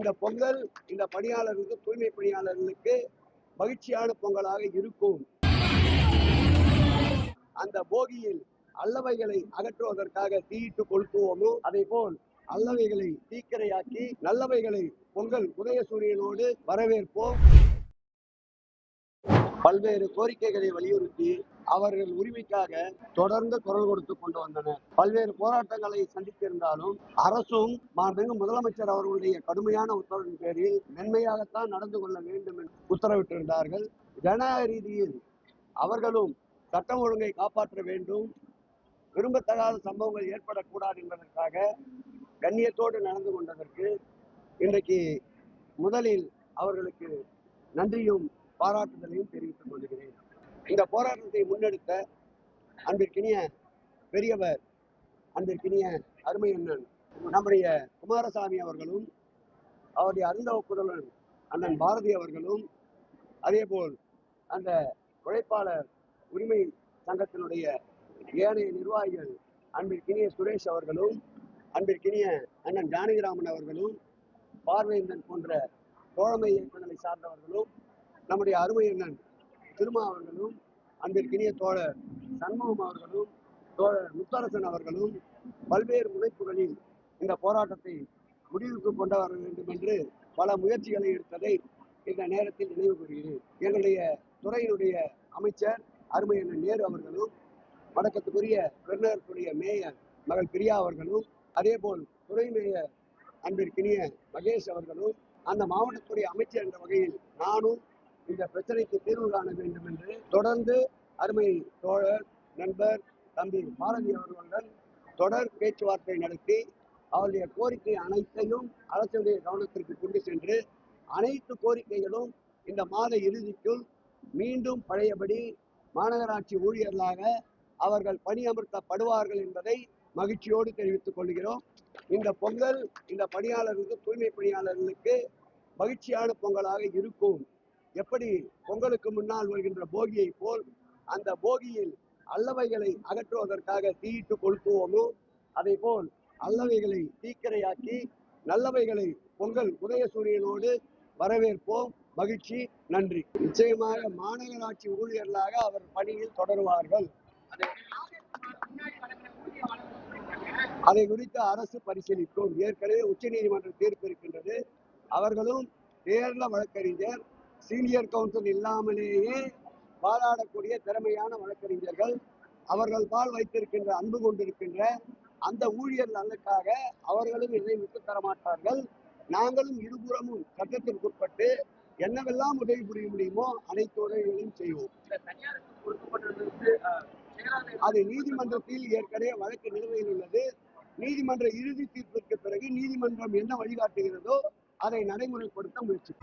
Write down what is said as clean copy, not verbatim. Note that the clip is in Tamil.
இந்த பொங்கல் இந்த பணியாளர்களுக்கு, தூய்மை பணியாளர்களுக்கு மகிழ்ச்சியான பொங்கலாக இருக்கும். அந்த போகியில் அல்லவைகளை அகற்றுவதற்காக தீயிட்டு கொளுத்துவோமோ அதே போல் அல்லவைகளை தீக்கிரையாக்கி நல்லவைகளை பொங்கல் உதயசூரியனோடு வரவேற்போம். பல்வேறு கோரிக்கைகளை வலியுறுத்தி அவர்கள் உரிமைக்காக தொடர்ந்து குரல் கொடுத்து கொண்டு வந்தனர். பல்வேறு போராட்டங்களை சந்தித்திருந்தாலும் அரசும் மாண்புமிகு முதலமைச்சர் அவர்களுடைய கடுமையான உத்தரவின் பேரில் மென்மையாகத்தான் நடந்து கொள்ள வேண்டும் என்று உத்தரவிட்டிருந்தார்கள். ஜனநாயக ரீதியில் அவர்களும் சட்டம் ஒழுங்கை காப்பாற்ற வேண்டும், விரும்பத்தகாத சம்பவங்கள் ஏற்படக்கூடாது என்பதற்காக கண்ணியத்தோடு நடந்து கொண்டதற்கு இன்றைக்கு முதலில் அவர்களுக்கு நன்றியும் பாராட்டுதலையும் தெரிவித்துக் கொள்கிறேன். இந்த போராட்டத்தை முன்னெடுத்த அன்பிற்கினிய பெரியவர், அன்பிற்கினிய அருமை அண்ணன் நம்முடைய குமாரசாமி அவர்களும், அவருடைய அறிந்த ஒப்புதலன் அண்ணன் பாரதி அவர்களும், அதே போல் அந்த உழைப்பாளர் உரிமை சங்கத்தினுடைய ஏனைய நிர்வாகிகள் அன்பிற்கினிய சுரேஷ் அவர்களும், அன்பிற்கினிய அண்ணன் ஜானகிராமன் அவர்களும், பார்வையந்தன் போன்ற தோழமை இயக்கங்களை சார்ந்தவர்களும், நம்முடைய அருமை அண்ணன் திருமா அவர்களும், அன்பிற்கினிய தோழர் சண்முகம் அவர்களும், தோழர் முத்தரசன் அவர்களும் பல்வேறு முனைப்புகளில் இந்த போராட்டத்தை முடிவுக்கு கொண்டு வர வேண்டும் என்று பல முயற்சிகளை எடுத்ததை இந்த நேரத்தில் நினைவு கூறுகிறேன். எங்களுடைய துறையினுடைய அமைச்சர் அருமை அண்ணன் நேரு அவர்களும், வணக்கத்துக்குரிய பெருநகரத்துடைய மேயர் மகள் பிரியா அவர்களும், அதே போல் துறை மேயர் அன்பிற்கினிய மகேஷ் அவர்களும், அந்த மாவட்டத்துடைய அமைச்சர் என்ற வகையில் நானும் இந்த பிரச்சனைக்கு தீர்வு காண வேண்டும் என்று தொடர்ந்து அருமை தோழர் நண்பர் தம்பி பாரதி அவர்களுடன் தொடர் பேச்சுவார்த்தை நடத்தி அவருடைய கோரிக்கை அனைத்தையும் அரசுடைய கவனத்திற்கு கொண்டு சென்று அனைத்து கோரிக்கைகளும் இந்த மாத இறுதிக்குள் மீண்டும் பழையபடி மாநகராட்சி ஊழியர்களாக அவர்கள் பணியமர்த்தப்படுவார்கள் என்பதை மகிழ்ச்சியோடு தெரிவித்துக் கொள்கிறோம். இந்த பொங்கல் இந்த பணியாளர்களுக்கு, தூய்மை பணியாளர்களுக்கு மகிழ்ச்சியான பொங்கலாக இருக்கும். எப்படி பொங்கலுக்கு முன்னால் வருகின்ற போகியை போல் அந்த போகியில் அல்லவைகளை அகற்றுவதற்காக தீயிட்டு கொளுத்துவோமோ அதே போல் அல்லவைகளை தீக்கிரையாக்கி நல்லவைகளை பொங்கல் உதயசூரியனோடு வரவேற்போம். மகிழ்ச்சி, நன்றி. நிச்சயமாக மாநகராட்சி ஊழியர்களாக அவர் பணியில் தொடருவார்கள். அதை குறித்து அரசு பரிசீலிக்கும். ஏற்கனவே உச்ச நீதிமன்ற தீர்ப்பு இருக்கின்றது. அவர்களும் தேர்ந்த வழக்கறிஞர், சீனியர் கவுன்சில் இல்லாமலேயே வாதாடக்கூடிய திறமையான வழக்கறிஞர்கள். அவர்கள் பால் வைத்திருக்கின்ற அன்பு கொண்டிருக்கின்ற அந்த ஊழியர் நலனுக்காக அவர்களும் இதை விட்டுத் தரமாட்டார்கள். நாங்களும் இருபுறமும் சட்டத்திற்குட்பட்டு என்னவெல்லாம் உதவி புரிய முடியுமோ அனைத்து உதவிகளையும் செய்வோம். அது நீதிமன்றத்தில் ஏற்கனவே வழக்கு நிலுவையில் உள்ளது. நீதிமன்ற இறுதி தீர்ப்பிற்கு பிறகு நீதிமன்றம் என்ன வழிகாட்டுகிறதோ அதை நடைமுறைப்படுத்த முயற்சி.